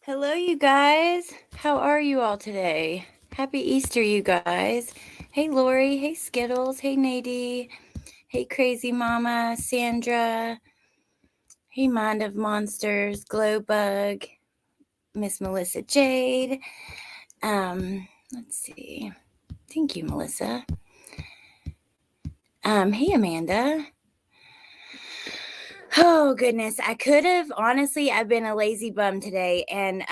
Hello, you guys. How are you all today? Happy Easter, you guys. Hey, Lori. Hey, Skittles. Hey, Nadie. Hey, Crazy Mama. Sandra. Hey, Mind of Monsters. Glowbug. Miss Melissa Jade. Let's see. Thank you, Melissa. Hey, Amanda. Oh, goodness. I could have, honestly, I've been a lazy bum today, and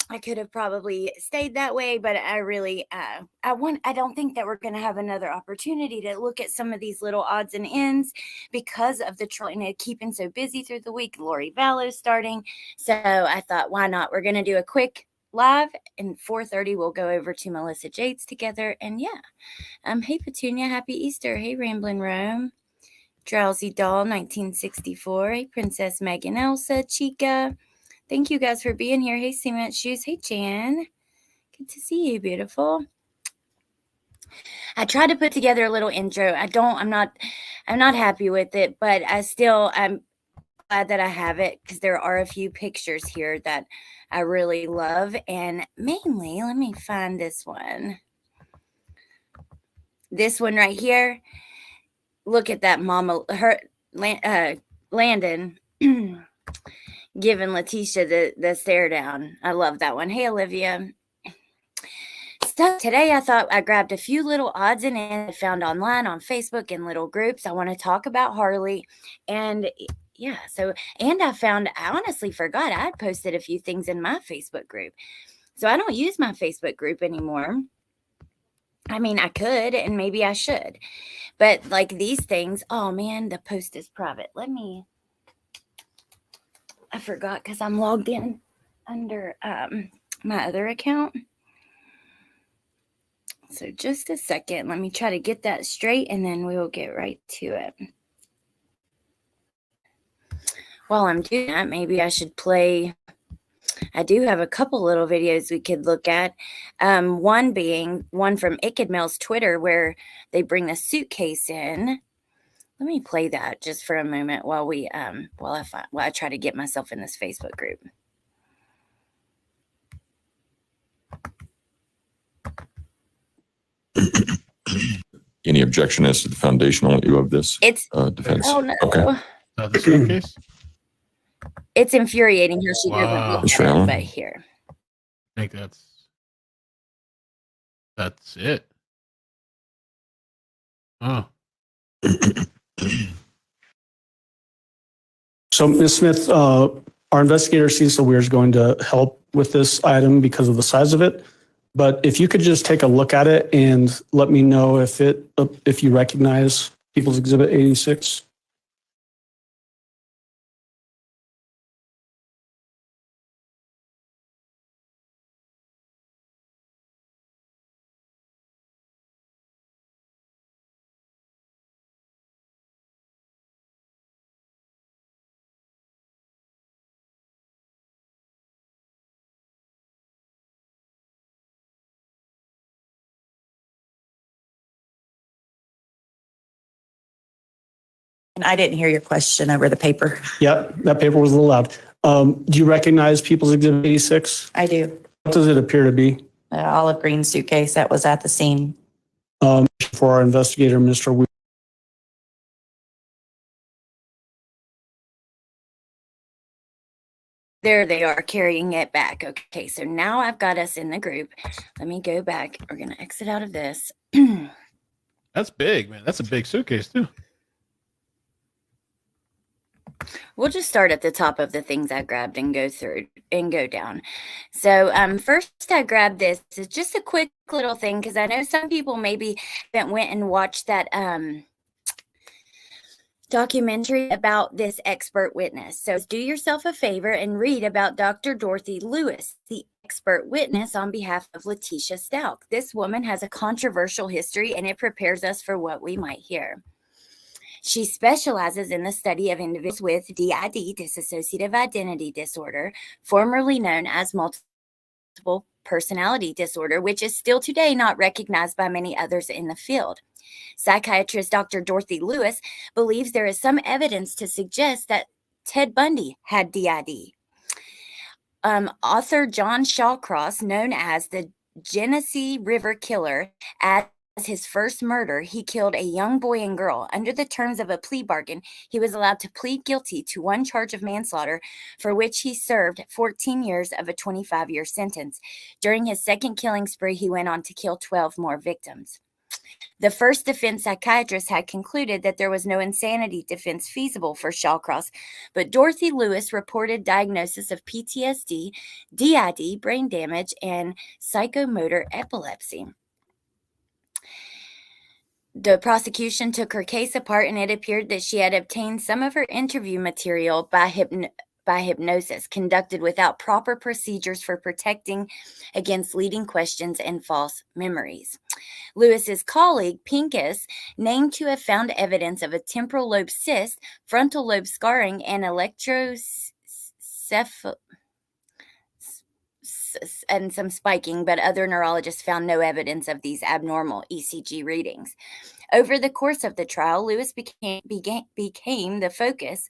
I could have probably stayed that way, but I really, I don't think that we're going to have another opportunity to look at some of these little odds and ends because of the and keeping so busy through the week. Lori Vallow's starting. So I thought, why not? We're going to do a quick live, and 4:30 we'll go over to Melissa Jade's together. And yeah, hey Petunia, happy Easter. Hey Ramblin' Rome. Drowsy Doll 1964. Hey Princess Megan Elsa, Chica. Thank you guys for being here. Hey Cement Shoes. Hey Jan. Good to see you, beautiful. I tried to put together a little intro. I'm not happy with it, but I'm glad that I have it because there are a few pictures here that I really love. And mainly, let me find this one. This one right here. Look at that mama, Landon giving Letecia the stare down. I love that one. Hey, Olivia. So today I thought I grabbed a few little odds and ends I found online on Facebook in little groups. I want to talk about Harley. And yeah, and I honestly forgot I had posted a few things in my Facebook group. So I don't use my Facebook group anymore. I mean, I could, and maybe I should. But like these things, oh man, the post is private. I forgot because I'm logged in under my other account. So just a second. Let me try to get that straight, and then we will get right to it. While I'm doing that, maybe I should play. I do have a couple little videos we could look at. One being one from Icked Mail's Twitter where they bring the suitcase in. Let me play that just for a moment while I try to get myself in this Facebook group. Any objection as to the foundational view of this It's defense? Oh no. Okay. The suitcase? It's infuriating how she doesn't Wow. look at it, but here. I think that's it. Oh. So, Ms. Smith, our investigator, Cecil Weir, is going to help with this item because of the size of it. But if you could just take a look at it and let me know if you recognize People's Exhibit 86. And I didn't hear your question over the paper. Yep, that paper was a little loud. Do you recognize People's Exhibit 86? I do. What does it appear to be? The olive green suitcase that was at the scene. For our investigator, Mr. Weir. There they are carrying it back. Okay, so now I've got us in the group. Let me go back. We're going to exit out of this. That's big, man. That's a big suitcase, too. We'll just start at the top of the things I grabbed and go through and go down. So first I grabbed this. It's just a quick little thing because I know some people maybe haven't went and watched that documentary about this expert witness. So do yourself a favor and read about Dr. Dorothy Lewis, the expert witness on behalf of Letecia Stauch. This woman has a controversial history and it prepares us for what we might hear. She specializes in the study of individuals with DID, dissociative identity disorder, formerly known as multiple personality disorder, which is still today not recognized by many others in the field. Psychiatrist Dr. Dorothy Lewis believes there is some evidence to suggest that Ted Bundy had DID. Author John Shawcross, known as the Genesee River Killer, as his first murder, he killed a young boy and girl. Under the terms of a plea bargain, he was allowed to plead guilty to one charge of manslaughter, for which he served 14 years of a 25-year sentence. During his second killing spree, he went on to kill 12 more victims. The first defense psychiatrist had concluded that there was no insanity defense feasible for Shawcross, but Dorothy Lewis reported diagnosis of PTSD, DID, brain damage, and psychomotor epilepsy. The prosecution took her case apart, and it appeared that she had obtained some of her interview material by hypnosis, conducted without proper procedures for protecting against leading questions and false memories. Lewis's colleague, Pincus, named to have found evidence of a temporal lobe cyst, frontal lobe scarring, and and some spiking, but other neurologists found no evidence of these abnormal ECG readings. Over the course of the trial, Lewis became the focus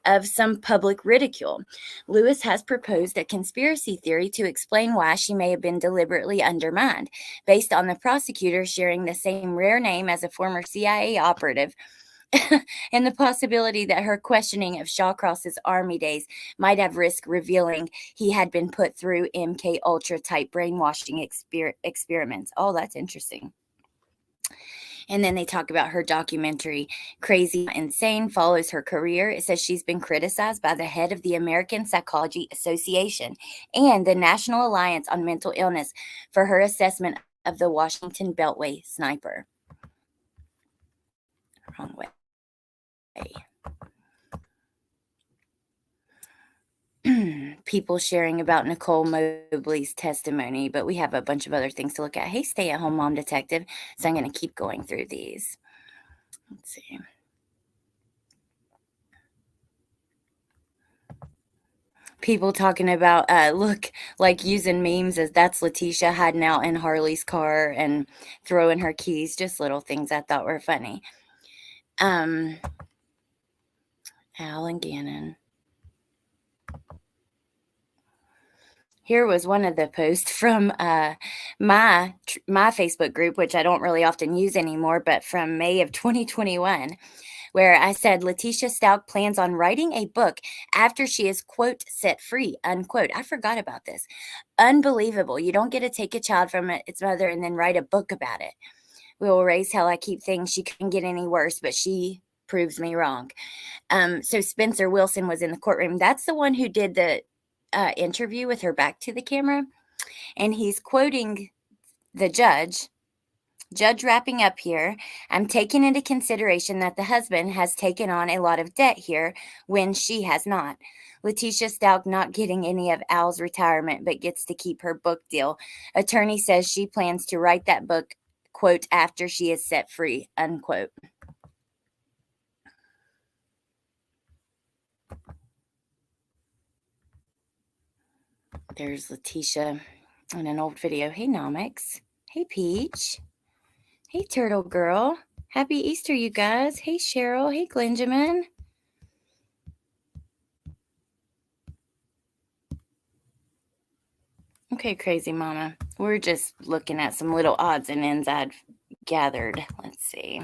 of some public ridicule. Lewis has proposed a conspiracy theory to explain why she may have been deliberately undermined, based on the prosecutor sharing the same rare name as a former CIA operative, and the possibility that her questioning of Shawcross's Army days might have risked revealing he had been put through MK Ultra type brainwashing experiments. Oh, that's interesting. And then they talk about her documentary, Crazy Insane, follows her career. It says she's been criticized by the head of the American Psychology Association and the National Alliance on Mental Illness for her assessment of the Washington Beltway sniper. Wrong way. People sharing about Nicole Mobley's testimony, but we have a bunch of other things to look at. Hey, stay-at-home mom detective. So I'm going to keep going through these. Let's see. People talking about, look, like using memes as that's Letecia hiding out in Harley's car and throwing her keys. Just little things I thought were funny. Al and Gannon. Here was one of the posts from my Facebook group, which I don't really often use anymore, but from May of 2021, where I said Letecia Stauch plans on writing a book after she is, quote, set free, unquote. I forgot about this. Unbelievable. You don't get to take a child from its mother and then write a book about it. We will raise hell. I keep thinking she couldn't get any worse, but she proves me wrong. So Spencer Wilson was in the courtroom. That's the one who did the interview with her back to the camera, and he's quoting the judge wrapping up here. I'm taking into consideration that the husband has taken on a lot of debt here when she has not. Letecia Stauch not getting any of Al's retirement, but gets to keep her book deal. Attorney says she plans to write that book, quote, after she is set free, unquote. There's Letecia in an old video. Hey, Nomics. Hey, Peach. Hey, Turtle Girl. Happy Easter, you guys. Hey, Cheryl. Hey, Glenjamin. Okay, crazy mama. We're just looking at some little odds and ends I'd gathered. Let's see.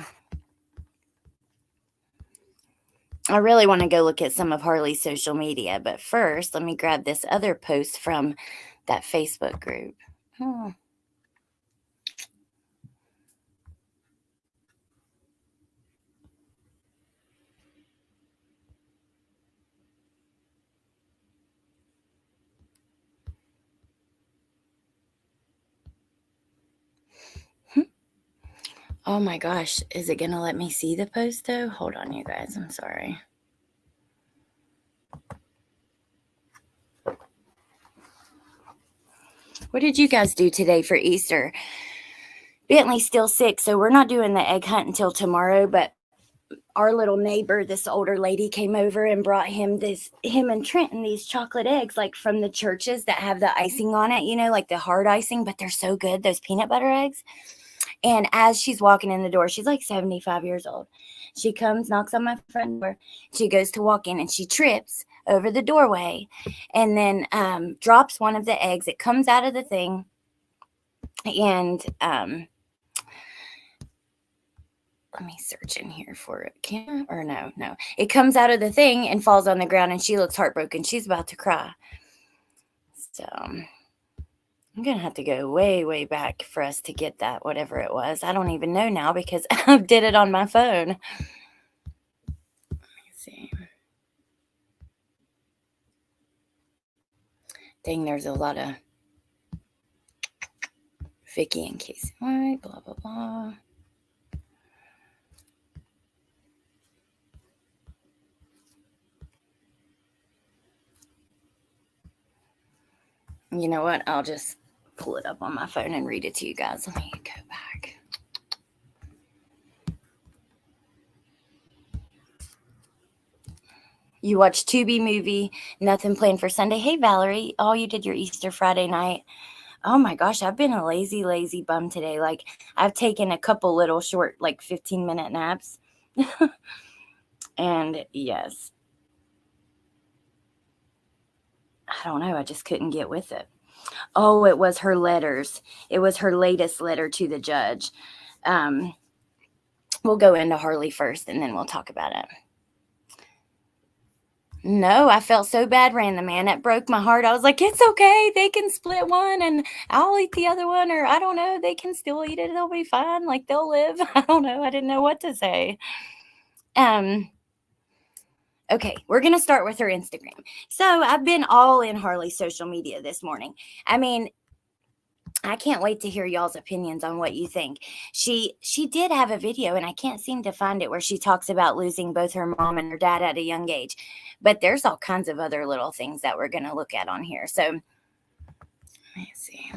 I really want to go look at some of Harley's social media, but first, let me grab this other post from that Facebook group. Oh my gosh, is it going to let me see the post though? Hold on, you guys. I'm sorry. What did you guys do today for Easter? Bentley's still sick, so we're not doing the egg hunt until tomorrow, but our little neighbor, this older lady, came over and brought him and Trenton these chocolate eggs, like from the churches that have the icing on it, you know, like the hard icing, but they're so good, those peanut butter eggs. And as she's walking in the door, she's like 75 years old. She comes, knocks on my front door. She goes to walk in and she trips over the doorway, and then drops one of the eggs. It comes out of the thing, and let me search in here for it. No. It comes out of the thing and falls on the ground, and she looks heartbroken. She's about to cry. So I'm going to have to go way, way back for us to get that, whatever it was. I don't even know now because I did it on my phone. Let's see. Dang, there's a lot of Vicky and Casey White, blah, blah, blah. You know what? I'll just pull it up on my phone and read it to you guys. Let me go back. You watched Tubi movie, nothing planned for Sunday. Hey, Valerie. Oh, you did your Easter Friday night. Oh my gosh, I've been a lazy, lazy bum today. Like, I've taken a couple little short, like 15-minute naps. And yes. I don't know. I just couldn't get with it. Oh, it was her letters. It was her latest letter to the judge. We'll go into Harley first, and then we'll talk about it. No, I felt so bad, Random Man. It broke my heart. I was like, it's okay. They can split one, and I'll eat the other one, or I don't know. They can still eat it. They'll be fine. Like, they'll live. I don't know. I didn't know what to say. Okay, we're going to start with her Instagram. So I've been all in Harley's social media this morning. I mean, I can't wait to hear y'all's opinions on what you think. She did have a video, and I can't seem to find it, where she talks about losing both her mom and her dad at a young age. But there's all kinds of other little things that we're going to look at on here. So let's see.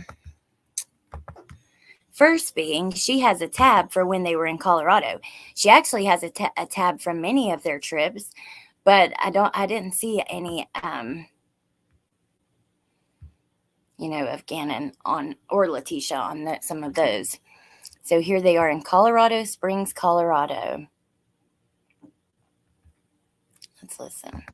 First being, she has a tab for when they were in Colorado. She actually has a tab from many of their trips, but I didn't see any of Gannon on, or Letecia on some of those. So here they are in Colorado Springs, Colorado. Let's listen.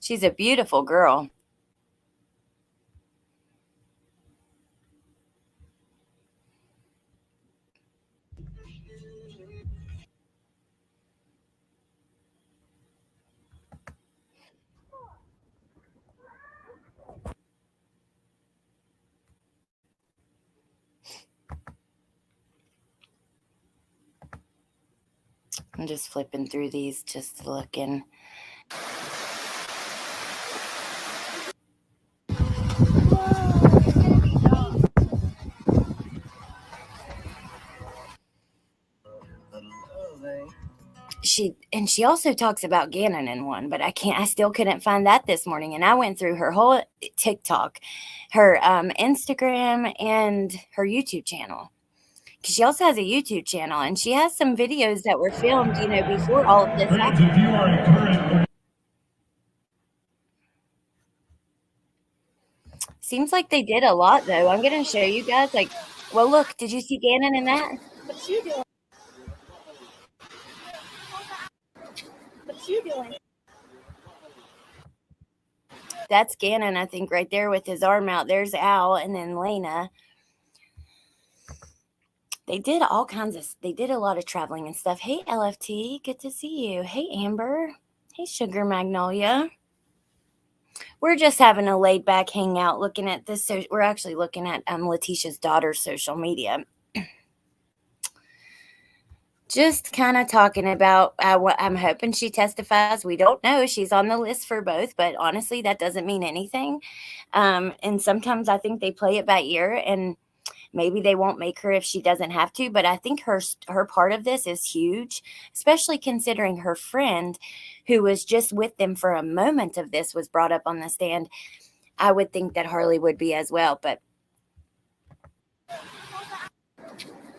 She's a beautiful girl. I'm just flipping through these, just looking. She also talks about Gannon in one, but I still couldn't find that this morning. And I went through her whole TikTok, her Instagram, and her YouTube channel. Because she also has a YouTube channel, and she has some videos that were filmed, before all of this happened. Seems like they did a lot, though. I'm going to show you guys. Like, well, look, did you see Gannon in that? What's she doing? What's she doing? That's Gannon, I think, right there with his arm out. There's Al, and then Lena. They did a lot of traveling and stuff. Hey, LFT, good to see you. Hey, Amber. Hey, Sugar Magnolia. We're just having a laid back hangout looking at this. So we're actually looking at Leticia's daughter's social media. Just kind of talking about what I'm hoping she testifies. We don't know. She's on the list for both, but honestly, that doesn't mean anything. And sometimes I think they play it by ear, and maybe they won't make her if she doesn't have to. But I think her part of this is huge, especially considering her friend, who was just with them for a moment of this, was brought up on the stand. I would think that Harley would be as well. But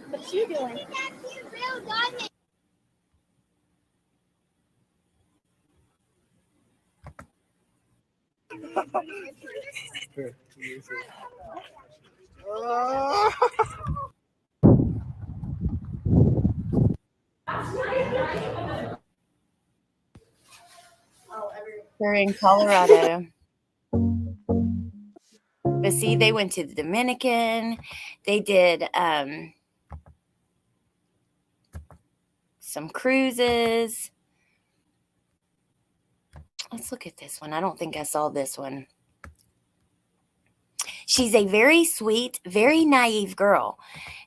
what's she doing? winter in Colorado. But see, they went to the Dominican. They did some cruises. Let's look at this one. I don't think I saw this one. She's a very sweet, very naive girl.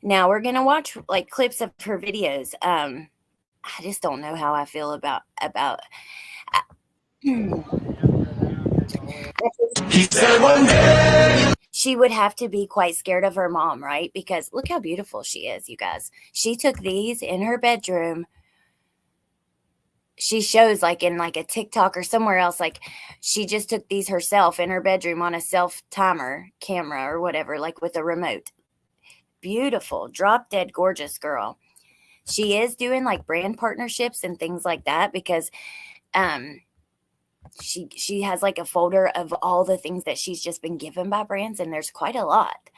Now we're going to watch like clips of her videos. I just don't know how I feel about she would have to be quite scared of her mom, right? Because look how beautiful she is, you guys. She took these in her bedroom. She shows like in like a TikTok or somewhere else, like she just took these herself in her bedroom on a self timer camera or whatever, like with a remote. Beautiful, drop dead gorgeous girl. She is doing like brand partnerships and things like that because she has like a folder of all the things that she's just been given by brands, and there's quite a lot.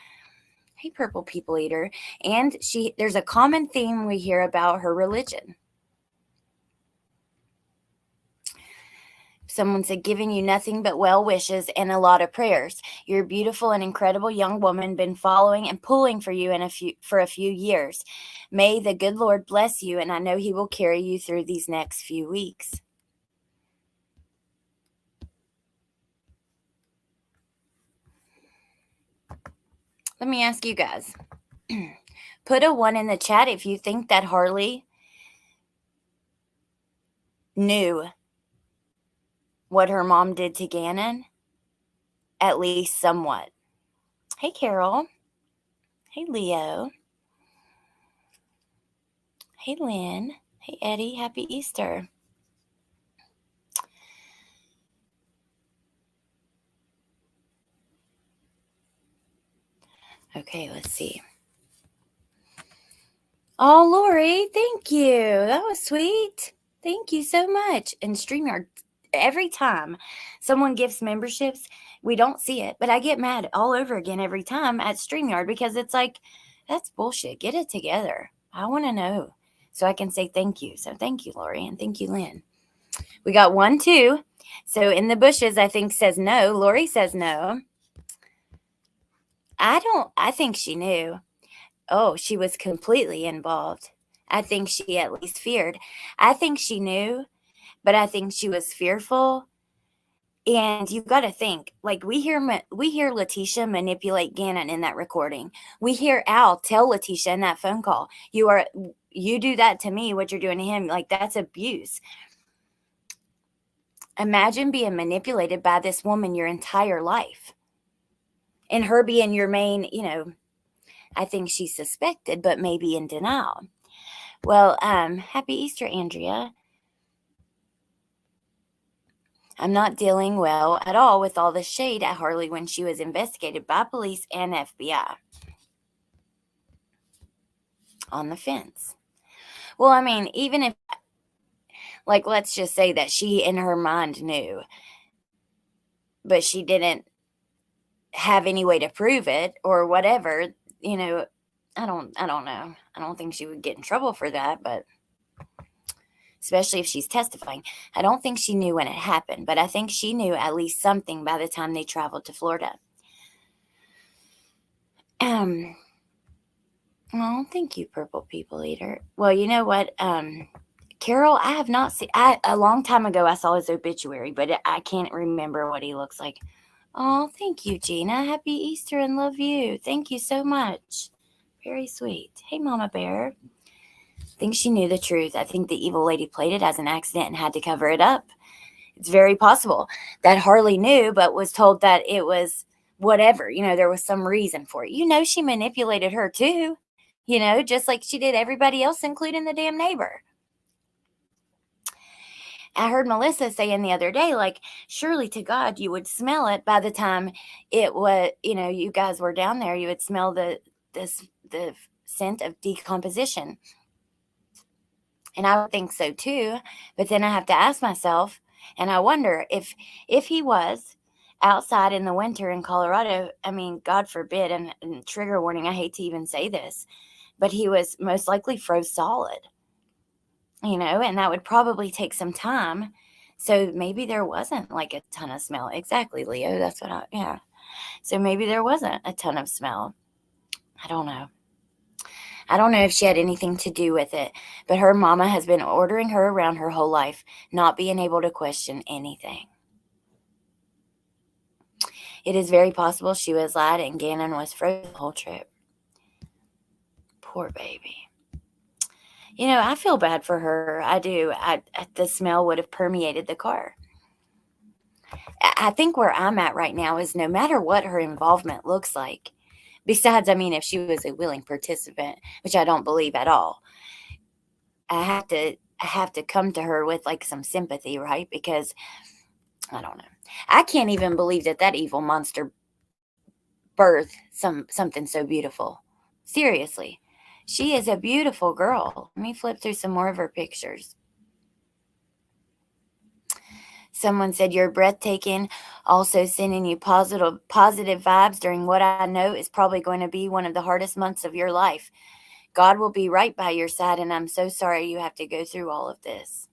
Hey, Purple People Eater. And there's a common theme we hear about her religion. Someone said, giving you nothing but well wishes and a lot of prayers. You're a beautiful and incredible young woman, been following and pulling for you for a few years. May the good Lord bless you, and I know he will carry you through these next few weeks. Let me ask you guys. Put a 1 in the chat if you think that Harley knew what her mom did to Gannon, at least somewhat. Hey, Carol. Hey, Leo. Hey, Lynn. Hey, Eddie. Happy Easter. Okay, let's see. Oh, Lori, thank you. That was sweet. Thank you so much. And StreamYard, every time someone gives memberships, we don't see it, but I get mad all over again every time at StreamYard because it's like, that's bullshit. Get it together. I want to know so I can say thank you. So thank you, Lori, and thank you, Lynn. We got 1, 2. So in the bushes, I think says no. Lori says no. I think she knew. Oh, she was completely involved. I think she at least feared. I think she knew, but I think she was fearful. And you've got to think, like we hear Letecia manipulate Gannon in that recording. We hear Al tell Letecia in that phone call, you do that to me, what you're doing to him, like that's abuse. Imagine being manipulated by this woman your entire life. And her being your main, I think she's suspected, but maybe in denial. Well, happy Easter, Andrea. I'm not dealing well at all with all the shade at Harley when she was investigated by police and FBI. On the fence. Well, I mean, even if, like, let's just say that she in her mind knew, but she didn't have any way to prove it or whatever, I don't know. I don't think she would get in trouble for that, but especially if she's testifying. I don't think she knew when it happened, but I think she knew at least something by the time they traveled to Florida. Oh, thank you, Purple People Eater. Well, you know what, Carol, I have not seen, a long time ago I saw his obituary, but I can't remember what he looks like. Oh, thank you, Gina. Happy Easter and love you. Thank you so much. Very sweet. Hey, Mama Bear. I think she knew the truth. I think the evil lady played it as an accident and had to cover it up. It's very possible that Harley knew, but was told that it was whatever. There was some reason for it. She manipulated her too, just like she did everybody else, including the damn neighbor. I heard Melissa saying the other day, like, surely to God, you would smell it by the time it was, you guys were down there. You would smell the scent of decomposition. And I would think so too. But then I have to ask myself, and I wonder if he was outside in the winter in Colorado, I mean, God forbid, and trigger warning, I hate to even say this, but he was most likely froze solid, and that would probably take some time So maybe there wasn't like a ton of smell. Exactly, Leo. That's what yeah. So maybe there wasn't a ton of smell. I don't know. I don't know if she had anything to do with it, but her mama has been ordering her around her whole life, not being able to question anything. It is very possible she was lied and Gannon was frozen the whole trip. Poor baby. You know, I feel bad for her. I do. The smell would have permeated the car. I think where I'm at right now is no matter what her involvement looks like, besides, I mean, if she was a willing participant, which I don't believe at all, I have to come to her with like some sympathy, right? Because I don't know. I can't even believe that evil monster birthed something so beautiful. Seriously. She is a beautiful girl. Let me flip through some more of her pictures. Someone said, you're breathtaking, also sending you positive vibes during what I know is probably going to be one of the hardest months of your life. God will be right by your side, and I'm so sorry you have to go through all of this.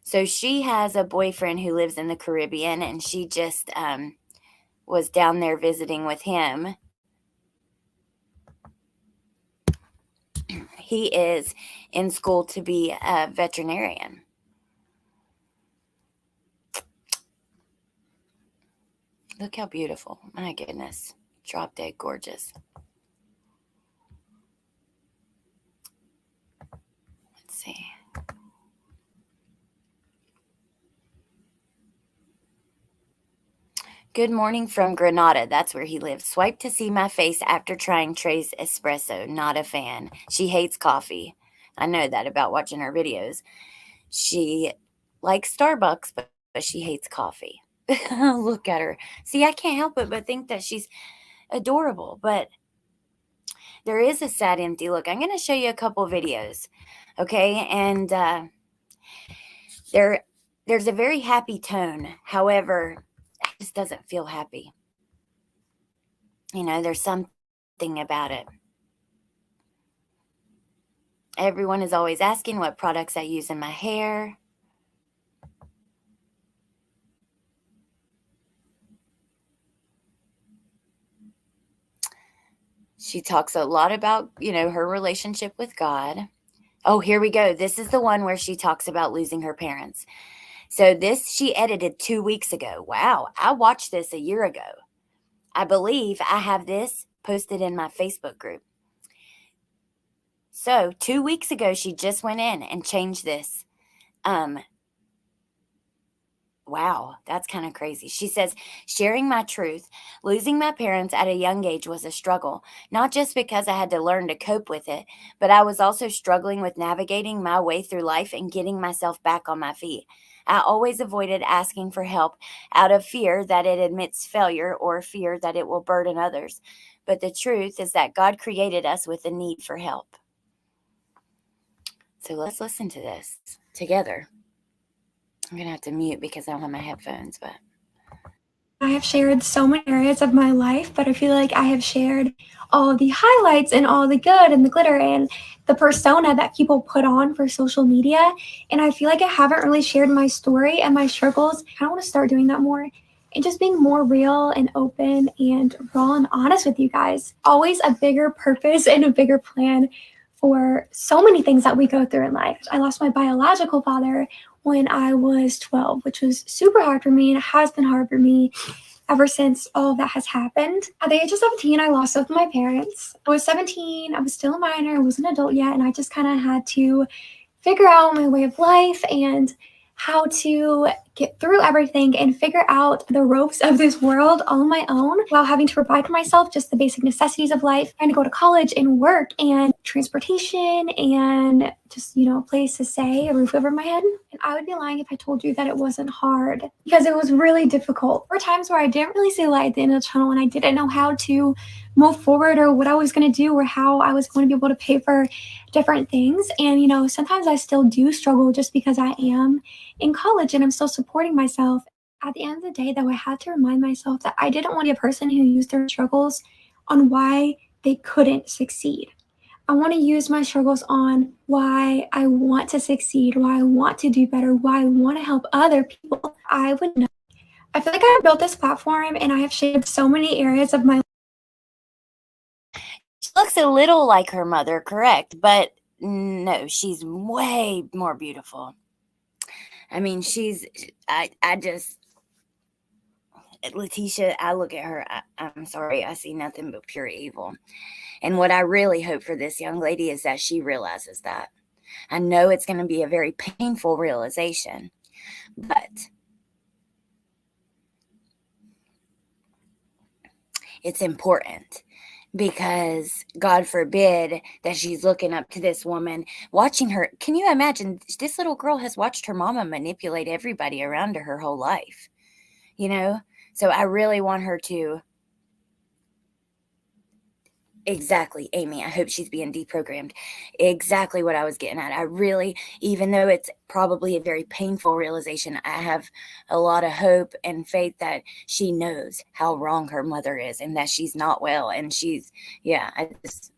So she has a boyfriend who lives in the Caribbean, and she just was down there visiting with him. He is in school to be a veterinarian. Look how beautiful. My goodness. Drop dead gorgeous. Let's see. Good morning from Granada. That's where he lives. Swipe to see my face after trying Trey's espresso. Not a fan. She hates coffee. I know that about watching her videos. She likes Starbucks, but she hates coffee. Look at her. See, I can't help it but think that she's adorable, but there is a sad, empty look. I'm going to show you a couple videos, okay? And there's a very happy tone. However, it just doesn't feel happy. You know, there's something about it. Everyone is always asking what products I use in my hair. She talks a lot about, you know, her relationship with God. Oh, here we go. This is the one where she talks about losing her parents. So this she edited 2 weeks ago. Wow. I watched this a year ago. I believe I have this posted in my Facebook group. So 2 weeks ago, she just went in and changed this. Wow, that's kind of crazy. She says, sharing my truth, losing my parents at a young age was a struggle, not just because I had to learn to cope with it, but I was also struggling with navigating my way through life and getting myself back on my feet. I always avoided asking for help out of fear that it admits failure or fear that it will burden others. But the truth is that God created us with a need for help. So let's listen to this together. I'm going to have to mute because I don't have my headphones, but I have shared so many areas of my life, but I feel like I have shared all of the highlights and all the good and the glitter and the persona that people put on for social media. And I feel like I haven't really shared my story and my struggles. I want to start doing that more and just being more real and open and raw and honest with you guys. Always a bigger purpose and a bigger plan for so many things that we go through in life. I lost my biological father when I was 12, which was super hard for me, and it has been hard for me ever since all of that has happened. At the age of 17, I lost both of my parents. I was 17, I was still a minor, I wasn't an adult yet, and I just kind of had to figure out my way of life and how to get through everything and figure out the ropes of this world on my own while having to provide for myself just the basic necessities of life, trying to go to college and work and transportation and just, you know, a place to stay, a roof over my head. And I would be lying if I told you that it wasn't hard, because it was really difficult. There were times where I didn't really see light at the end of the tunnel and I didn't know how to move forward or what I was going to do or how I was going to be able to pay for different things. And, you know, sometimes I still do struggle just because I am in college and I'm still supporting myself. At the end of the day, though, I had to remind myself that I didn't want to be a person who used their struggles on why they couldn't succeed. I want to use my struggles on why I want to succeed, why I want to do better, why I want to help other people. I would know. I feel like I built this platform and I have shared so many areas of my She looks a little like her mother, correct? But no, she's way more beautiful. I mean, I just, Letecia, I look at her, I'm sorry, I see nothing but pure evil. And what I really hope for this young lady is that she realizes that. I know it's going to be a very painful realization, but it's important, because God forbid that she's looking up to this woman, watching her. Can you imagine? This little girl has watched her mama manipulate everybody around her whole life, you know? So I really want her to. Exactly, Amy. I hope she's being deprogrammed. Exactly what I was getting at. I really, even though it's probably a very painful realization, I have a lot of hope and faith that she knows how wrong her mother is and that she's not well. And I just,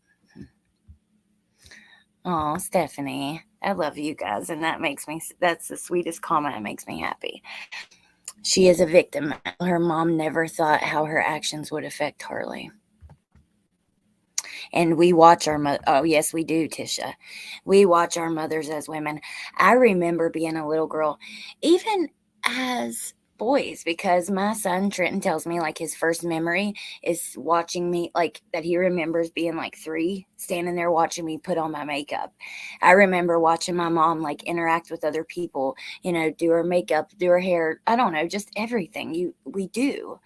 oh, Stephanie, I love you guys. And that's the sweetest comment. It makes me happy. She is a victim. Her mom never thought how her actions would affect Harley. And we watch our mother. Oh, yes, we do, Tisha. We watch our mothers as women. I remember being a little girl, even as boys, because my son Trenton tells me like his first memory is watching me, like that he remembers being like 3, standing there watching me put on my makeup. I remember watching my mom like interact with other people, do her makeup, do her hair. I don't know, just everything we do.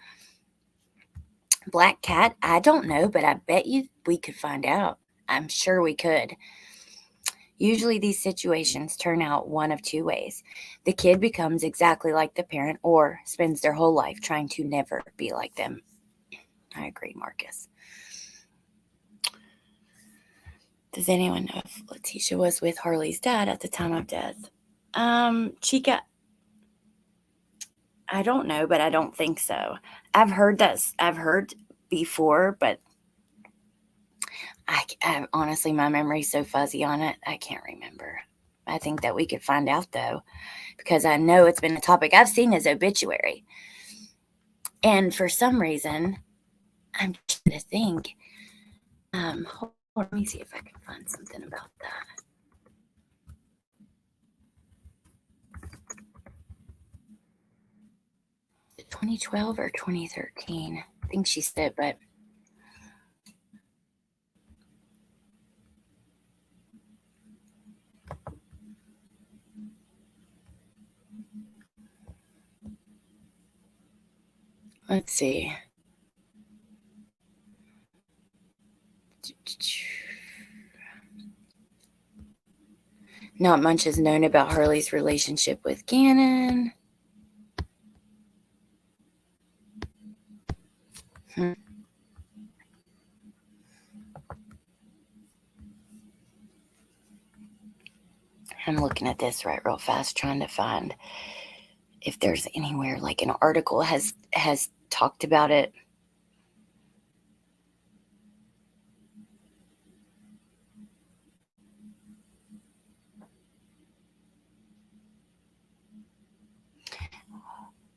Black cat, I don't know, but I bet you we could find out. I'm sure we could. Usually these situations turn out one of 2 ways. The kid becomes exactly like the parent or spends their whole life trying to never be like them. I agree, Marcus. Does anyone know if Letecia was with Harley's dad at the time of death? Chica, I don't know, but I don't think so. I've heard before, but I honestly, my memory's so fuzzy on it, I can't remember. I think that we could find out, though, because I know it's been a topic. I've seen his obituary. And for some reason, I'm trying to think. Hold on, let me see if I can find something about that. Is it 2012 or 2013? I think she said, but let's see. Not much is known about Harley's relationship with Gannon. I'm looking at this real fast, trying to find if there's anywhere like an article has talked about it.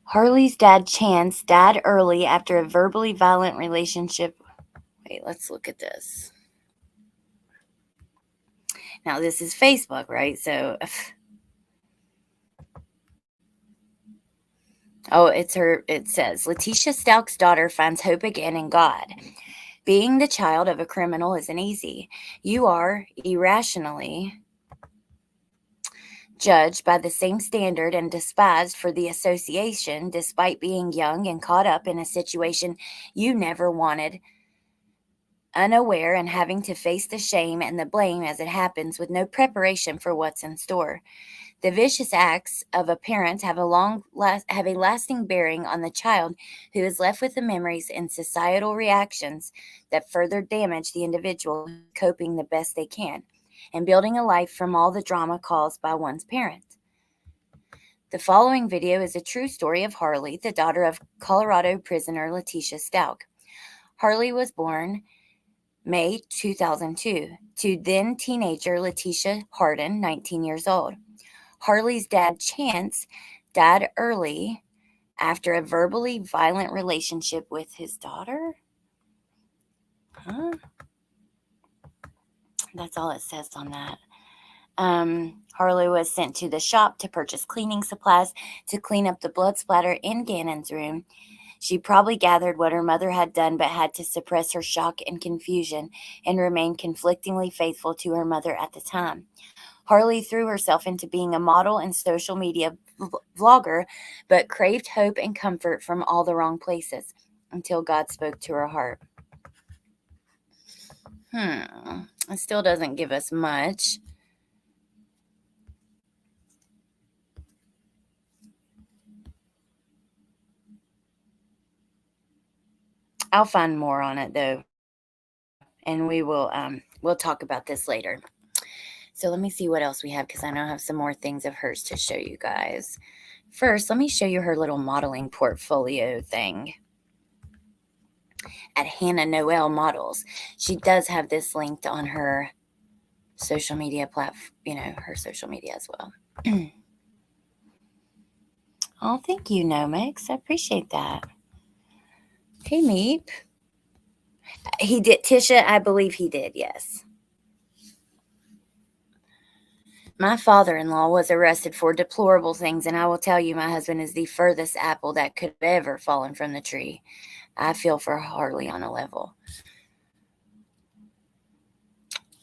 Harley's dad, Chance, died early after a verbally violent relationship. Wait, let's look at this. Now, this is Facebook, right? So, it says, Letecia Stauch's daughter finds hope again in God. Being the child of a criminal isn't easy. You are irrationally judged by the same standard and despised for the association, despite being young and caught up in a situation you never wanted, unaware and having to face the shame and the blame as it happens with no preparation for what's in store. The vicious acts of a parent have a lasting bearing on the child, who is left with the memories and societal reactions that further damage the individual coping the best they can and building a life from all the drama caused by one's parent. The following video is a true story of Harley, the daughter of Colorado prisoner Letecia Stauch. Harley was born May 2002, to then teenager Letecia Harden, 19 years old. Harley's dad, Chance, died early after a verbally violent relationship with his daughter. Huh? That's all it says on that. Harley was sent to the shop to purchase cleaning supplies to clean up the blood splatter in Gannon's room. She probably gathered what her mother had done, but had to suppress her shock and confusion and remain conflictingly faithful to her mother at the time. Harley threw herself into being a model and social media vlogger, but craved hope and comfort from all the wrong places until God spoke to her heart. It still doesn't give us much. I'll find more on it though, and we'll talk about this later. So let me see what else we have, because I know I have some more things of hers to show you guys. First, let me show you her little modeling portfolio thing at Hannah Noel Models. She does have this linked on her social media platform, her social media as well. Oh, thank you, Nomix. I appreciate that. Hey, Meep. He did, Tisha, I believe he did, yes. My father-in-law was arrested for deplorable things, and I will tell you, my husband is the furthest apple that could have ever fallen from the tree. I feel for Harley on a level.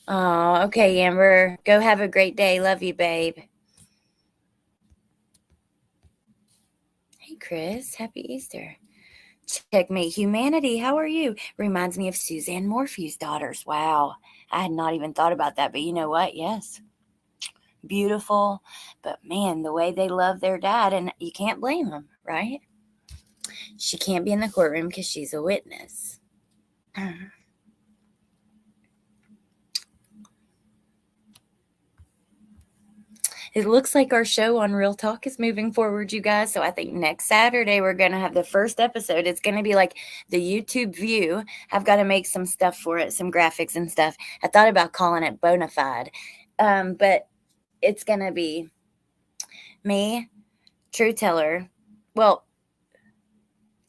Oh, okay, Amber. Go have a great day. Love you, babe. Hey, Chris. Happy Easter. Checkmate Humanity. How are you? Reminds me of Suzanne Morphew's daughters. Wow. I had not even thought about that, but you know what? Yes. Beautiful. But man, the way they love their dad, and you can't blame them, right? She can't be in the courtroom because she's a witness. It looks like our show on Real Talk is moving forward, you guys. So I think next Saturday we're going to have the first episode. It's going to be like the YouTube view. I've got to make some stuff for it, some graphics and stuff. I thought about calling it Bonafide, but it's going to be me, True Teller. Well,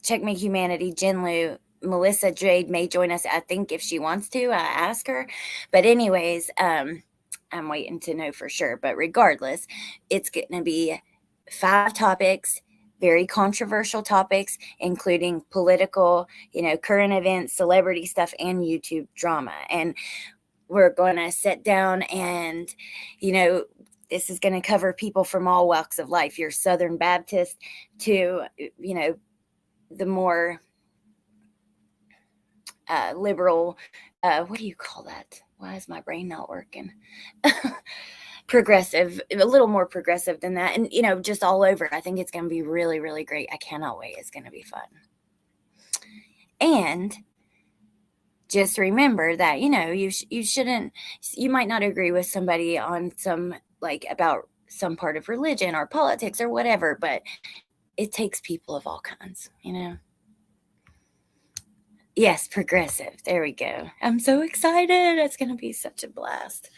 Checkmate Humanity, Jen Lu, Melissa Jade may join us, I think, if she wants to. I ask her. But anyways, I'm waiting to know for sure. But regardless, it's going to be 5 topics, very controversial topics, including political, current events, celebrity stuff, and YouTube drama. And we're going to sit down and, this is going to cover people from all walks of life, your Southern Baptist to, the more liberal, what do you call that? Why is my brain not working? Progressive, a little more progressive than that. And, just all over. I think it's going to be really, really great. I cannot wait. It's going to be fun. And just remember that, you shouldn't, you might not agree with somebody on some, about some part of religion or politics or whatever, but it takes people of all kinds, Yes, progressive. There we go. I'm so excited. It's going to be such a blast.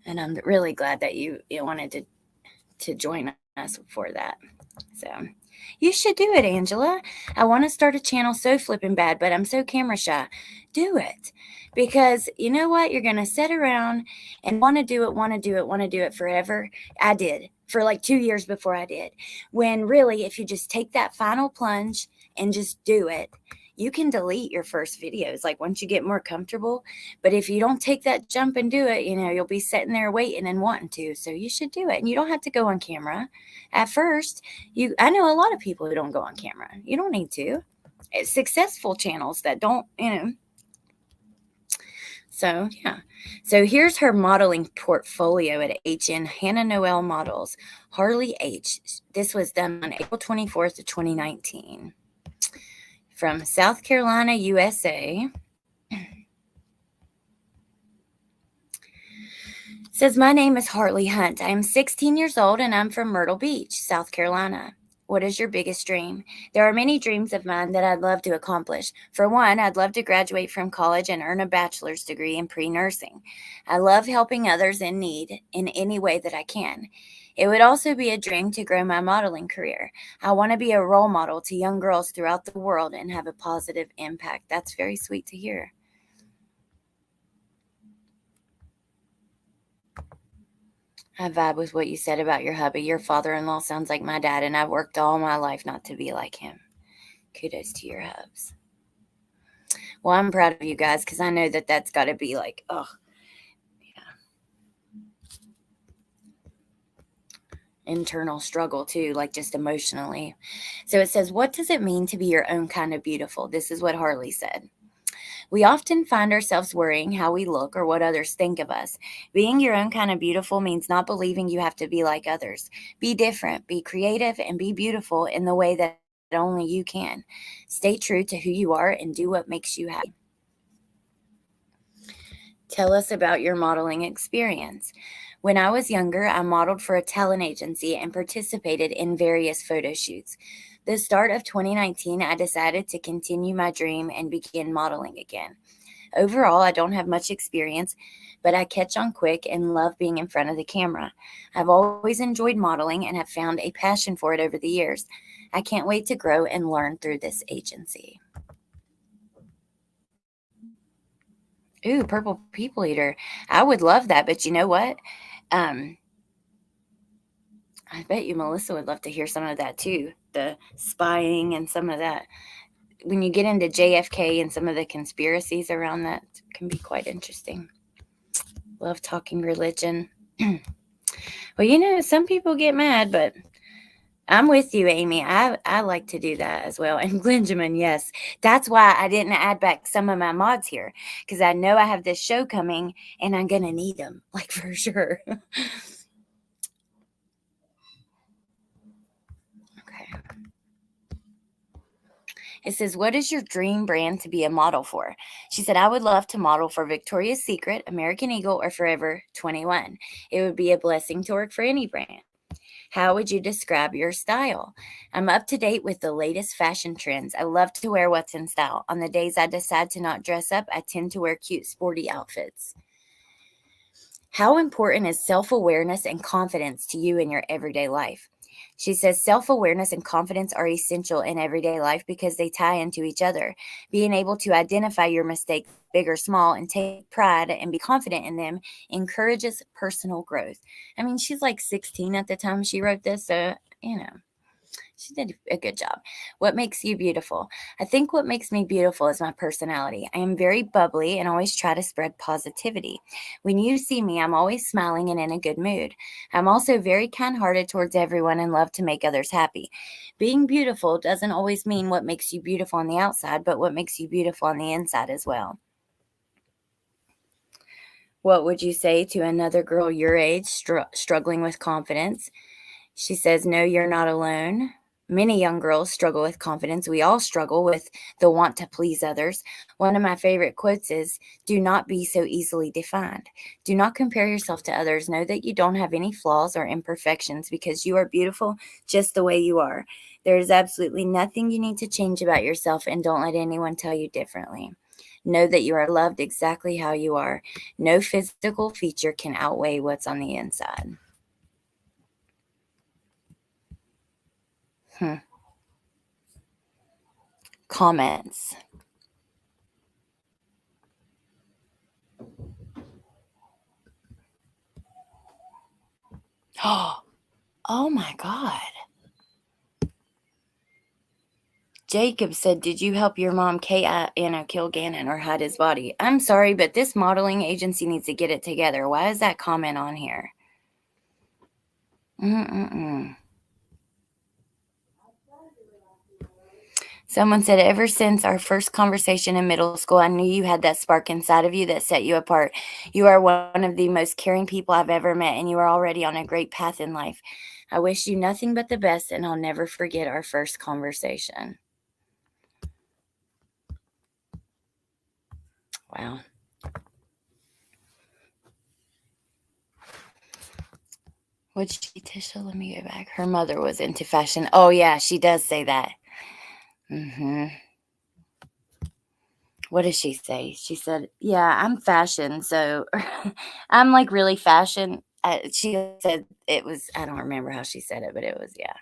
And I'm really glad that you wanted to join us for that. So you should do it, Angela. I want to start a channel so flipping bad, but I'm so camera shy. Do it. Because you know what? You're going to sit around and want to do it forever. I did for 2 years before I did. When really, if you just take that final plunge and just do it, you can delete your first videos once you get more comfortable. But if you don't take that jump and do it, you'll be sitting there waiting and wanting to. So you should do it. And you don't have to go on camera at first. I know a lot of people who don't go on camera. You don't need to. It's successful channels that don't, So, yeah. So here's her modeling portfolio at HN Hannah Noel Models. Harley H. This was done on April 24th of 2019. From South Carolina, USA. Says, my name is Harley Hunt. I am 16 years old and I'm from Myrtle Beach, South Carolina. What is your biggest dream? There are many dreams of mine that I'd love to accomplish. For one, I'd love to graduate from college and earn a bachelor's degree in pre-nursing. I love helping others in need in any way that I can. It would also be a dream to grow my modeling career. I want to be a role model to young girls throughout the world and have a positive impact. That's very sweet to hear. I vibe with what you said about your hubby. Your father-in-law sounds like my dad, and I've worked all my life not to be like him. Kudos to your hubs. Well, I'm proud of you guys because I know that that's got to be like, oh, yeah. Internal struggle too, like just emotionally. So it says, what does it mean to be your own kind of beautiful? This is what Harley said. We often find ourselves worrying how we look or what others think of us. Being your own kind of beautiful means not believing you have to be like others. Be different, be creative, and be beautiful in the way that only you can. Stay true to who you are and do what makes you happy. Tell us about your modeling experience. When I was younger, I modeled for a talent agency and participated in various photo shoots. The start of 2019, I decided to continue my dream and begin modeling again. Overall, I don't have much experience, but I catch on quick and love being in front of the camera. I've always enjoyed modeling and have found a passion for it over the years. I can't wait to grow and learn through this agency. Ooh, purple people eater. I would love that, but you know what? I bet you Melissa would love to hear some of that too. The spying and some of that. When you get into JFK and some of the conspiracies around that, can be quite interesting. Love talking religion. Well, you know, some people get mad, but I'm with you, Amy. I like to do that as well. And Glenjamin, yes. That's why I didn't add back some of my mods here, because I know I have this show coming and I'm going to need them, like for sure. Okay. It says, what is your dream brand to be a model for? She said, I would love to model for Victoria's Secret, American Eagle, or Forever 21. It would be a blessing to work for any brand. How would you describe your style? I'm up to date with the latest fashion trends. I love to wear what's in style. On the days I decide to not dress up, I tend to wear cute, sporty outfits. How important is self-awareness and confidence to you in your everyday life? She says self-awareness and confidence are essential in everyday life because they tie into each other. Being able to identify your mistakes, big or small, and take pride and be confident in them encourages personal growth. I mean, she's like 16 at the time she wrote this, so, you know, she did a good job. What makes you beautiful? I think what makes me beautiful is my personality. I am very bubbly and always try to spread positivity. When you see me, I'm always smiling and in a good mood. I'm also very kind-hearted towards everyone and love to make others happy. Being beautiful doesn't always mean what makes you beautiful on the outside, but what makes you beautiful on the inside as well. What would you say to another girl your age struggling with confidence? She says, no, you're not alone. Many young girls struggle with confidence. We all struggle with the want to please others. One of my favorite quotes is, do not be so easily defined. Do not compare yourself to others. Know that you don't have any flaws or imperfections because you are beautiful just the way you are. There is absolutely nothing you need to change about yourself, and don't let anyone tell you differently. Know that you are loved exactly how you are. No physical feature can outweigh what's on the inside. Comments. Oh my God. Jacob said, did you help your mom kill Gannon or hide his body? I'm sorry, but this modeling agency needs to get it together. Why is that comment on here? Someone said, ever since our first conversation in middle school, I knew you had that spark inside of you that set you apart. You are one of the most caring people I've ever met, and you are already on a great path in life. I wish you nothing but the best, and I'll never forget our first conversation. Wow. What'd she, Tisha? Let me go back. Her mother was into fashion. Oh, yeah, she does say that. What does she say? She said, yeah, I'm fashion. So I'm like really fashion. She said it was, I don't remember how she said it, but it was, yeah.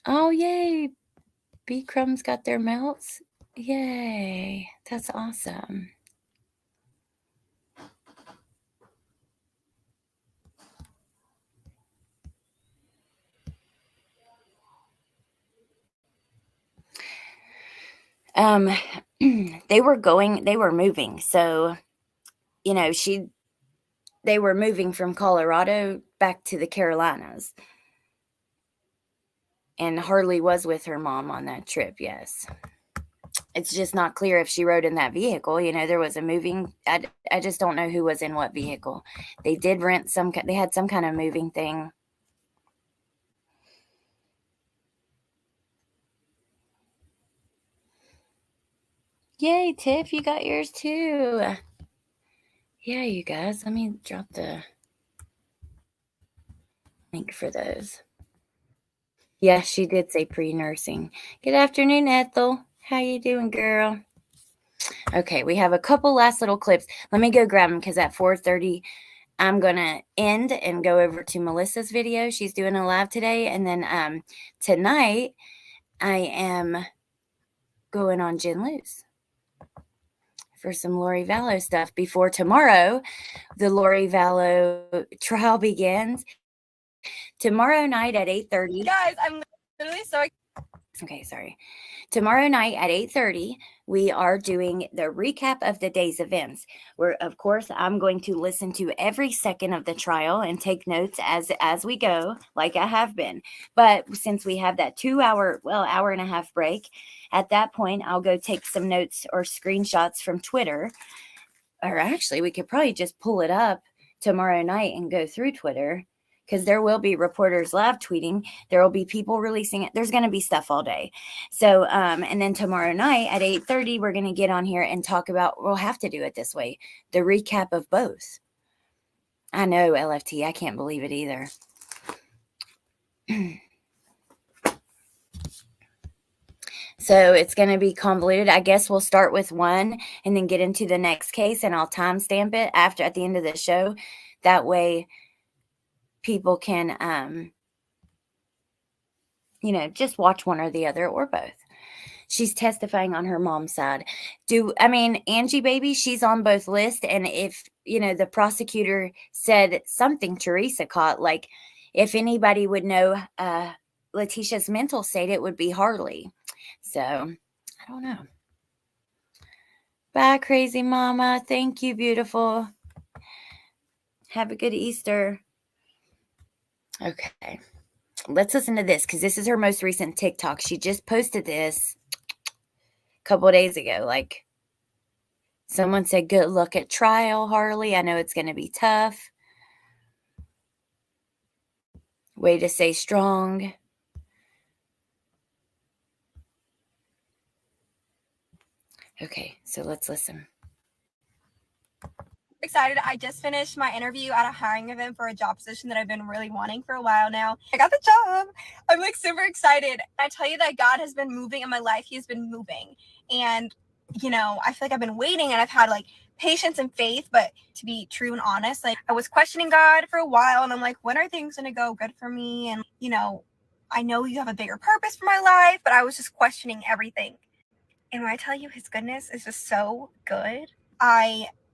Oh, yay. Bee Crumbs got their melts. Yay. That's awesome. They were moving. So, you know, they were moving from Colorado back to the Carolinas. And Harley was with her mom on that trip, yes. It's just not clear if she rode in that vehicle. You know, there was a moving, I just don't know who was in what vehicle. They did rent they had some kind of moving thing. Yay, Tiff, you got yours too. Yeah, you guys, let me drop the link for those. Yeah, she did say pre-nursing. Good afternoon, Ethel. How you doing, girl? Okay, we have a couple last little clips. Let me go grab them because at 4:30, I'm going to end and go over to Melissa's video. She's doing a live today. And then tonight, I am going on Jen Lou's for some Lori Vallow stuff before tomorrow. The Lori Vallow trial begins tomorrow night at 8:30. Guys, I'm literally so Okay, sorry. Tomorrow night at 8:30, we are doing the recap of the day's events, where, of course, I'm going to listen to every second of the trial and take notes as we go, like I have been. But since we have that hour and a half break, at that point, I'll go take some notes or screenshots from Twitter. Or actually, we could probably just pull it up tomorrow night and go through Twitter, because there will be reporters live tweeting. There will be people releasing it. There's going to be stuff all day. So, and then tomorrow night at 8:30, we're going to get on here and talk about, we'll have to do it this way, the recap of both. I know, LFT, I can't believe it either. So it's going to be convoluted. I guess we'll start with one and then get into the next case, and I'll timestamp it at the end of the show. That way people can, just watch one or the other or both. She's testifying on her mom's side. Angie baby, she's on both lists. And if, the prosecutor said something Teresa caught, like if anybody would know Letecia's mental state, it would be Harley. So I don't know. Bye, crazy mama. Thank you, beautiful. Have a good Easter. Okay. Let's listen to this because this is her most recent TikTok. She just posted this a couple of days ago. Like, someone said, good luck at trial, Harley. I know it's going to be tough. Way to stay strong. Okay, so let's listen. excited. I just finished my interview at a hiring event for a job position that I've been really wanting for a while now. I got the job. I'm like super excited. I tell you that God has been moving in my life. He has been moving. And, I feel like I've been waiting and I've had like patience and faith, but to be true and honest, like I was questioning God for a while and I'm like, when are things going to go good for me? And, I know you have a bigger purpose for my life, but I was just questioning everything. And when I tell you his goodness is just so good,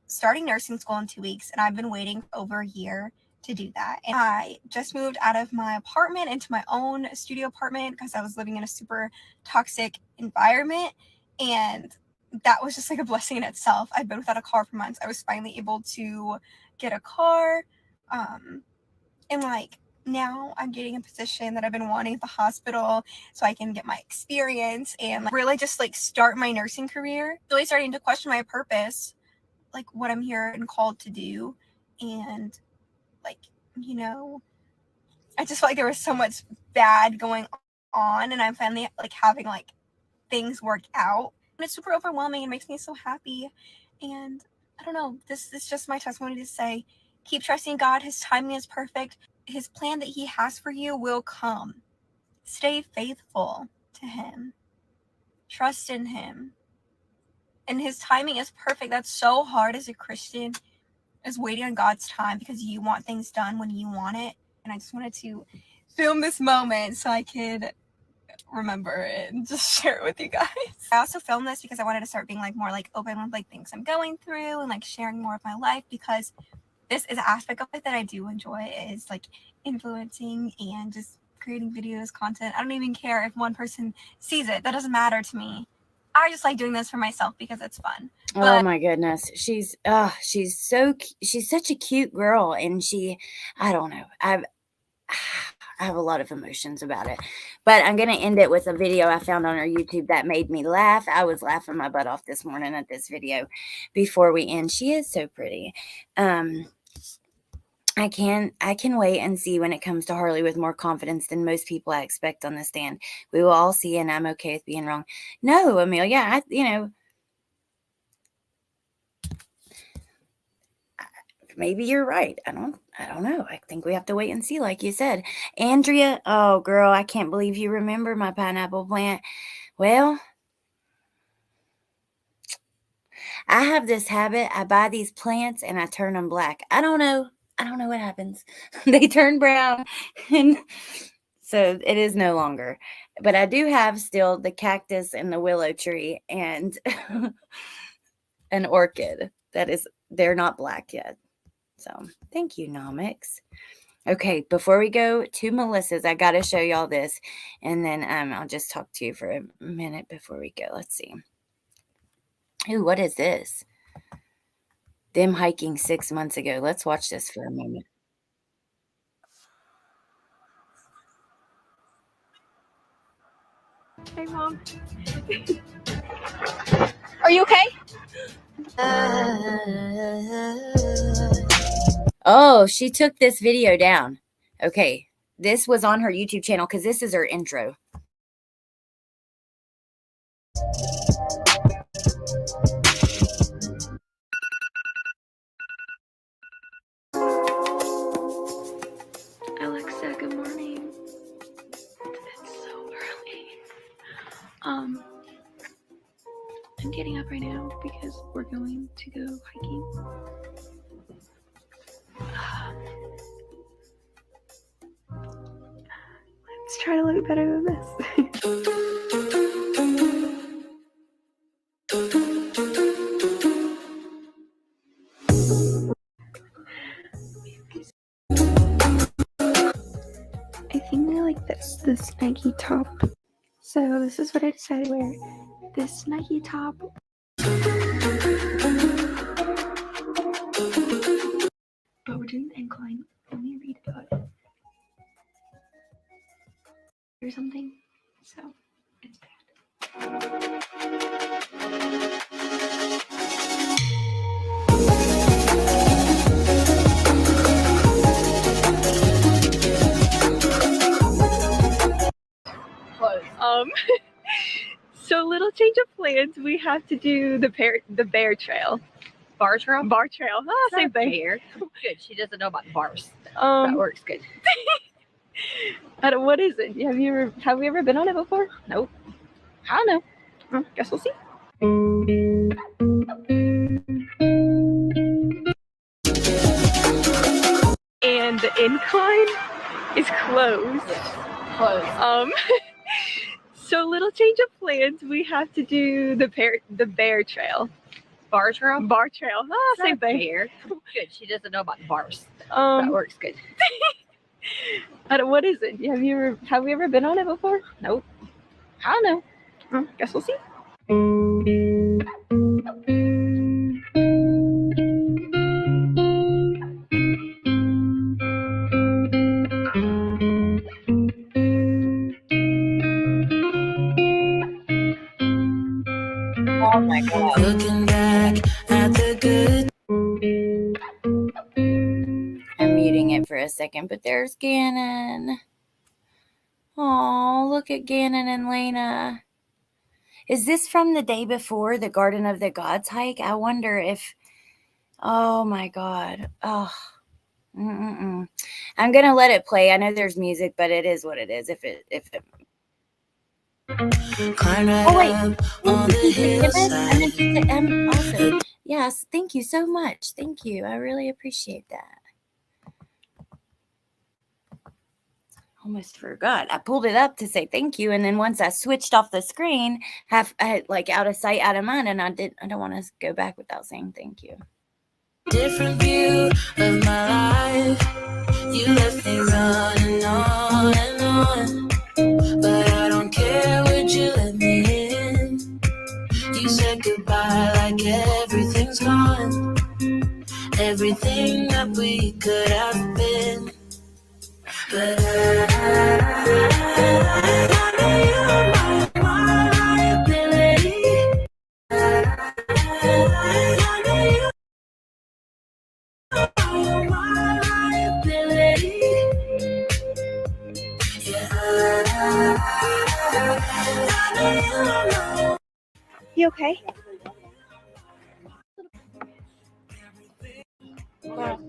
starting nursing school in 2 weeks, and I've been waiting for over a year to do that. And I just moved out of my apartment into my own studio apartment because I was living in a super toxic environment. And that was just like a blessing in itself. I've been without a car for months. I was finally able to get a car. And like now I'm getting a position that I've been wanting at the hospital so I can get my experience and like really just like start my nursing career. Really starting to question my purpose, like what I'm here and called to do. And like, I just felt like there was so much bad going on and I'm finally like having like things work out. And it's super overwhelming and makes me so happy. And I don't know, this is just my testimony to say, Keep trusting God. His timing is perfect. His plan that he has for you will come. Stay faithful to him. Trust in him. And his timing is perfect. That's so hard as a Christian, is waiting on God's time because you want things done when you want it. And I just wanted to film this moment so I could remember it and just share it with you guys. I also filmed this because I wanted to start being like more like open with like things I'm going through and like sharing more of my life, because this is an aspect of it that I do enjoy, is like influencing and just creating videos, content. I don't even care if one person sees it. That doesn't matter to me. I just like doing this for myself because it's fun. Oh my goodness. She's such a cute girl, and I don't know. I have a lot of emotions about it, but I'm going to end it with a video I found on her YouTube that made me laugh. I was laughing my butt off this morning at this video before we end. She is so pretty. I can wait and see when it comes to Harley with more confidence than most people I expect on the stand. We will all see, and I'm okay with being wrong. No, Amelia, maybe you're right. I don't know. I think we have to wait and see, like you said. Andrea, oh girl, I can't believe you remember my pineapple plant. Well, I have this habit. I buy these plants and I turn them black. I don't know what happens. They turn brown, and so it is no longer. But I do have still the cactus and the willow tree and an orchid. They're not black yet. So thank you, Nomics. Okay, before we go to Melissa's, I got to show y'all this, and then I'll just talk to you for a minute before we go. Let's see. Ooh, what is this? Them hiking 6 months ago. Let's watch this for a moment. Hey, Mom. Are you okay? Oh, she took this video down. Okay, this was on her YouTube channel because this is her intro. Alexa, good morning. It's so early. I'm getting up right now because we're going to go hiking. Let's try to look better than this. I think I like this Nike top. So this is what I decided to wear. This Nike top. But we're doing the incline. Let me read about it. Or something. So it's bad. So little change of plans. We have to do the bear trail. Bar trail? Bar trail. Oh, same thing. Bear. Good. She doesn't know about bars. That works good. What is it? Have we ever been on it before? Nope. I don't know. Well, guess we'll see. And the incline is closed. Yes. Close. So little change of plans. We have to do the bear trail. Bar trail? Bar trail. Oh, same thing. Bear. Good. She doesn't know about bars. That works good. What is it? Have we ever been on it before? Nope. I don't know. Well, guess we'll see. Oh my God. Looking back at the good. I'm muting it for a second, but there's Gannon. Oh, look at Gannon and Lena. Is this from the day before the Garden of the Gods hike? I wonder if, oh my God. Oh, I'm gonna let it play. I know there's music, but it is what it is. If it Oh wait, thank you, Davis. I meant to say, also, yes, thank you so much. Thank you. I really appreciate that. Almost forgot. I pulled it up to say thank you, and then once I switched off the screen, like out of sight, out of mind, and I don't want to go back without saying thank you. Different view of my life. You left me running on and on, but I don't care. Would you let me in? You said goodbye like everything's gone, everything that we could have been. But You okay? Wow.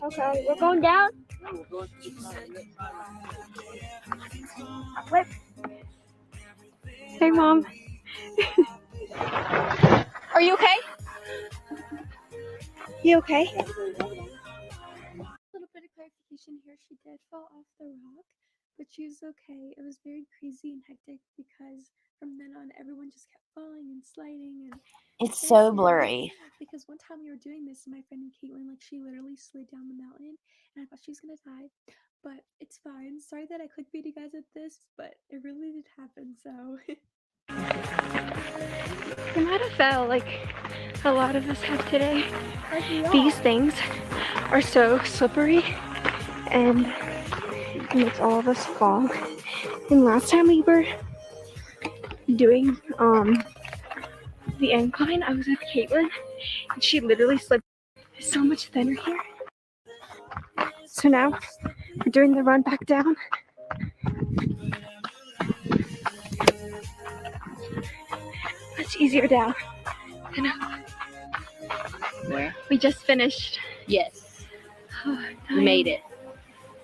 Okay, we're going down. Wait. Hey, Mom. Are you okay? You okay? A little bit of clarification here. She did fall off the rock, but she was okay. It was very crazy and hectic because from then on, everyone just kept falling and sliding, and It's so blurry. because one time we were doing this, and my friend Caitlin, like, she literally slid down the mountain, and I thought she was gonna die, but it's fine. Sorry that I clickbaited you guys with this, but it really did happen, so. You might have felt like a lot of us have today. These things are so slippery and it makes all of us fall. And last time we were doing the incline, I was with Caitlin and she literally slipped. It's so much thinner here. So now we're doing the run back down. Much easier down. Where? We just finished. Yes. We made it.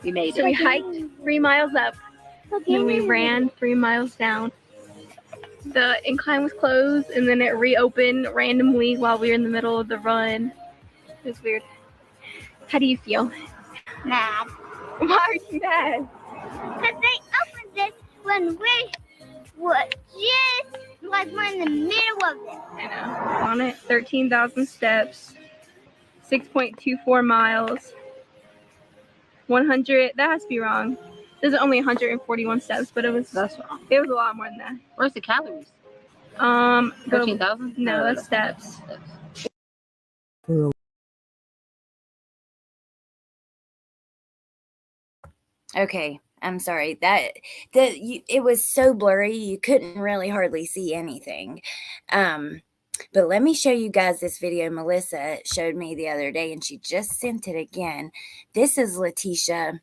We made So it. we hiked 3 miles up, and we ran 3 miles down. The incline was closed, and then it reopened randomly while we were in the middle of the run. It was weird. How do you feel? Mad. Why are you mad? Because they opened this when we were just like we're in the middle of it. I know. On it, 13,000 steps, 6.24 miles, 100. That has to be wrong. There's only 141 steps, but That's wrong. it was a lot more than that. Where's the calories? 13,000? No, that's steps. Okay, I'm sorry. It was so blurry you couldn't really hardly see anything. But let me show you guys this video Melissa showed me the other day, and she just sent it again. This is Letecia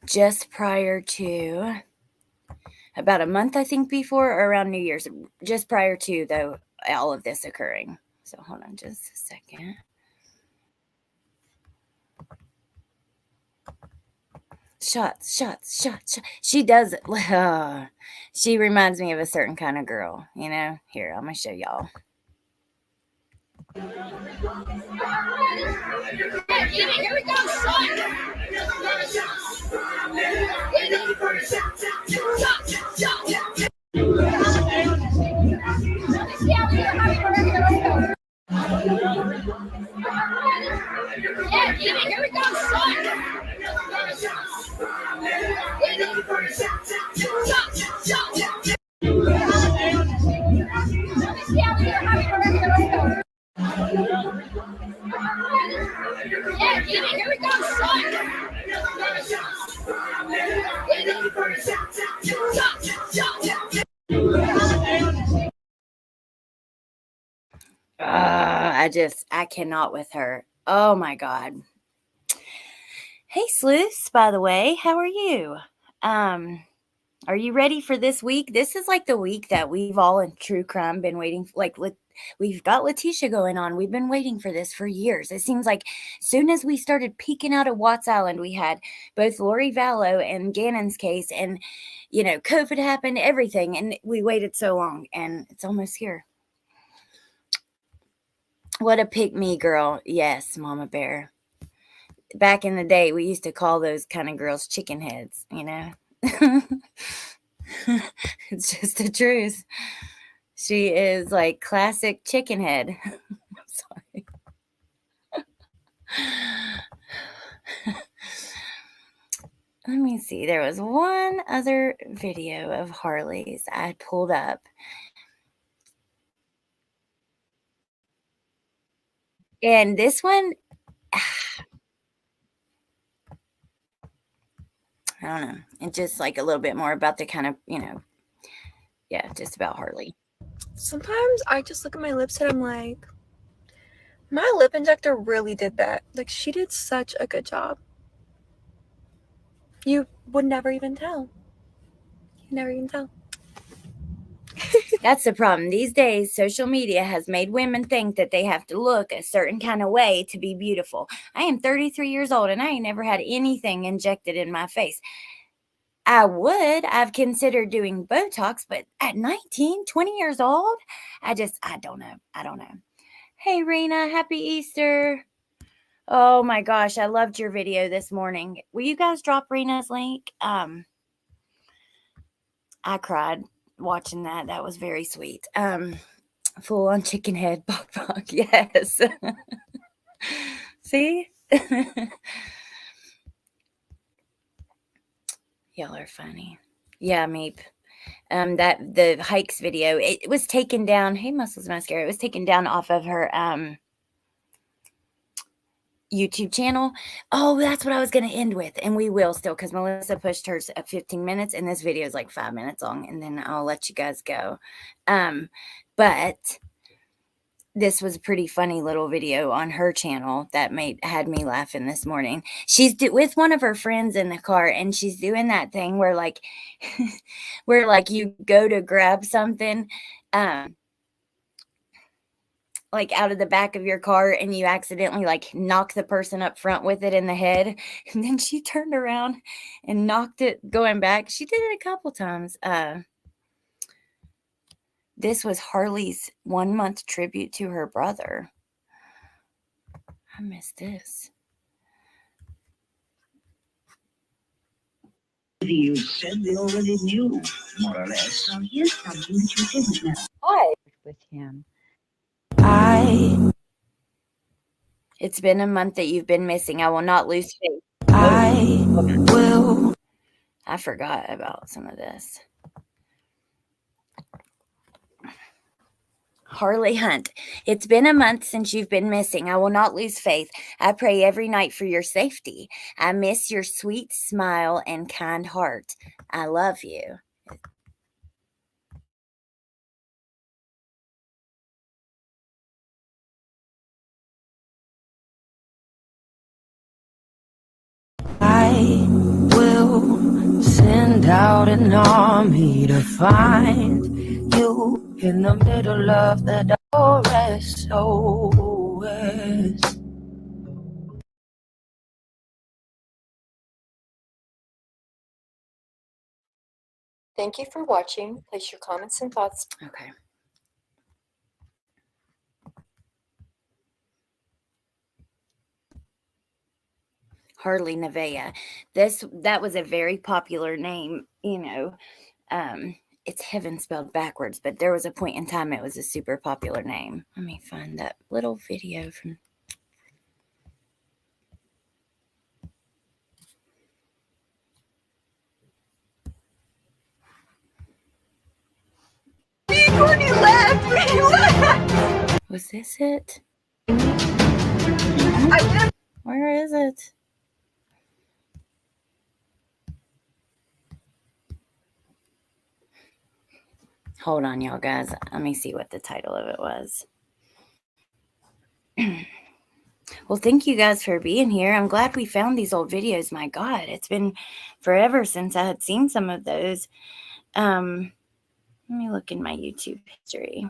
just prior to about a month, I think, before or around New Year's, just prior to though all of this occurring. So hold on just a second. Shots. She does it. She reminds me of a certain kind of girl, you know. Here, I'm gonna show y'all. Here we go, I cannot with her. Oh my God. Hey Sleuths, by the way, how are you? Are you ready for this week? This is like the week that we've all in true crime been waiting for. Like, we've got Letecia going on. We've been waiting for this for years. It seems like soon as we started peeking out of Watts Island, we had both Lori Vallow and Gannon's case, and COVID happened, everything, and we waited so long, and it's almost here. What a pick me girl. Yes, Mama Bear. Back in the day, we used to call those kind of girls chicken heads, It's just the truth. She is like classic chicken head. I'm sorry. Let me see. There was one other video of Harley's I had pulled up. And this one, I don't know. It's just like a little bit more about the kind of, just about Harley. Sometimes I just look at my lips and I'm like, my lip injector really did that. Like, she did such a good job. You would never even tell. You never even tell. That's the problem. These days, social media has made women think that they have to look a certain kind of way to be beautiful. I am 33 years old and I ain't never had anything injected in my face. I've considered doing Botox, but at 19, 20 years old, I don't know. I don't know. Hey, Rena, happy Easter. Oh my gosh, I loved your video this morning. Will you guys drop Rena's link? I cried watching that. That was very sweet. Full on chicken head, bok bok. Yes. See? Y'all are funny. Yeah, Meep. That the hikes video, it was taken down. Hey, Muscles Mascara. It was taken down off of her YouTube channel. Oh, that's what I was going to end with. And we will still, because Melissa pushed hers at 15 minutes and this video is like 5 minutes long, and then I'll let you guys go. But this was a pretty funny little video on her channel that had me laughing this morning. She's with one of her friends in the car, and she's doing that thing where like you go to grab something like out of the back of your car and you accidentally like knock the person up front with it in the head. And then she turned around and knocked it going back. She did it a couple times. This was Harley's 1 month tribute to her brother. I missed this. You said they already knew, more or less. So here's something that you didn't know. Hi. With him. It's been a month that you've been missing. I will not lose faith. I will. I forgot about some of this. Harley Hunt. It's been a month since you've been missing. I will not lose faith. I pray every night for your safety. I miss your sweet smile and kind heart. I love you. I will send out an army to find you in the middle of the forest. SOS. Thank you for watching. Place your comments and thoughts. Okay. Harley Nevaeh. That was a very popular name, it's heaven spelled backwards, but there was a point in time it was a super popular name. Let me find that little video from. Was this it? Where is it? Hold on, y'all guys. Let me see what the title of it was. Well, thank you guys for being here. I'm glad we found these old videos. My God, it's been forever since I had seen some of those. Let me look in my YouTube history.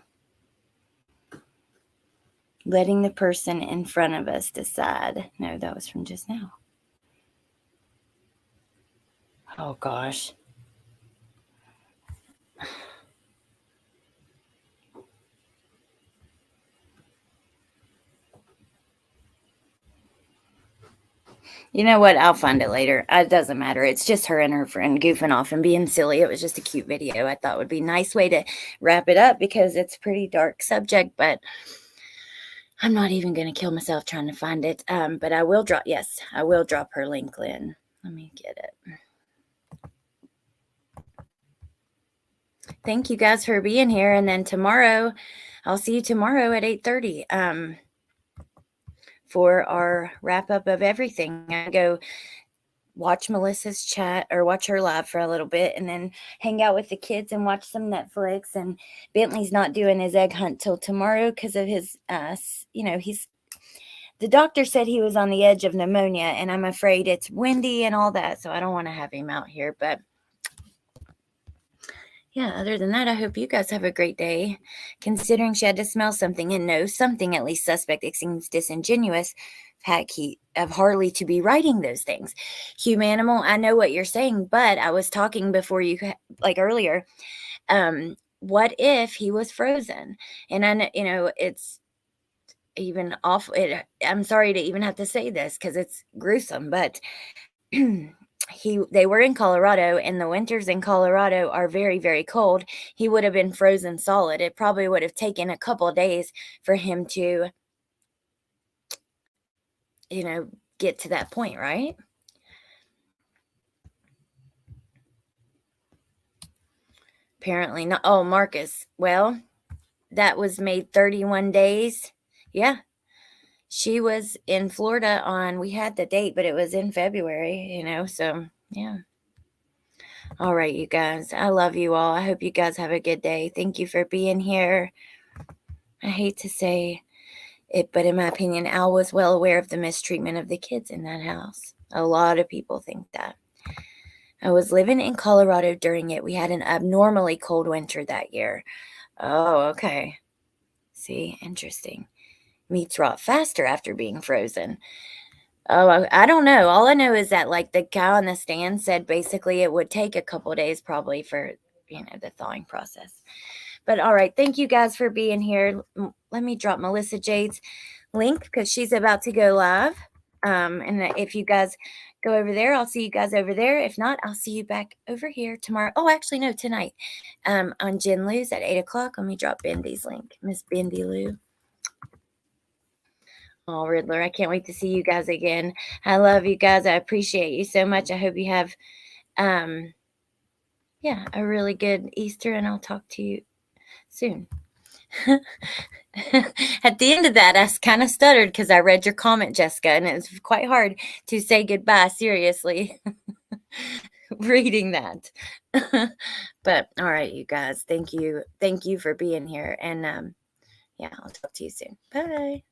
Letting the person in front of us decide. No, that was from just now. Oh, gosh. You know what? I'll find it later. It doesn't matter. It's just her and her friend goofing off and being silly. It was just a cute video. I thought would be a nice way to wrap it up because it's a pretty dark subject, but I'm not even going to kill myself trying to find it. But I will drop, yes, I will drop her link, Lynn. Let me get it. Thank you guys for being here. And then tomorrow, I'll see you tomorrow at 8:30 for our wrap up of everything. I go watch Melissa's chat or watch her live for a little bit and then hang out with the kids and watch some Netflix. And Bentley's not doing his egg hunt till tomorrow because of his, the doctor said he was on the edge of pneumonia, and I'm afraid it's windy and all that. So I don't want to have him out here, but yeah, other than that, I hope you guys have a great day. Considering she had to smell something and know something at least suspect, it seems disingenuous of Harley to be writing those things. Humanimal, I know what you're saying, but I was talking before you, like earlier, what if he was frozen? And I know, it's even awful. I'm sorry to even have to say this because it's gruesome, but they were in Colorado, and the winters in Colorado are very, very cold. He would have been frozen solid. It probably would have taken a couple of days for him to, get to that point, right? Apparently not. Oh, Marcus. Well, that was made 31 days. Yeah. She was in Florida we had the date, but it was in February, so yeah. All right, you guys. I love you all. I hope you guys have a good day. Thank you for being here. I hate to say it, but in my opinion, Al was well aware of the mistreatment of the kids in that house. A lot of people think that. I was living in Colorado during it. We had an abnormally cold winter that year. Oh, okay. See, interesting. Meats rot faster after being frozen. Oh, I don't know. All I know is that the guy on the stand said basically it would take a couple days probably for, the thawing process. But all right. Thank you guys for being here. Let me drop Melissa Jade's link because she's about to go live. And if you guys go over there, I'll see you guys over there. If not, I'll see you back over here tomorrow. Oh, actually, no, tonight on Jen Lou's at 8 o'clock. Let me drop Bendy's link. Miss Bendy Lou. Oh, Riddler, I can't wait to see you guys again. I love you guys. I appreciate you so much. I hope you have, a really good Easter, and I'll talk to you soon. At the end of that, I kind of stuttered because I read your comment, Jessica, and it was quite hard to say goodbye, seriously, reading that. But all right, you guys, thank you for being here. And I'll talk to you soon. Bye.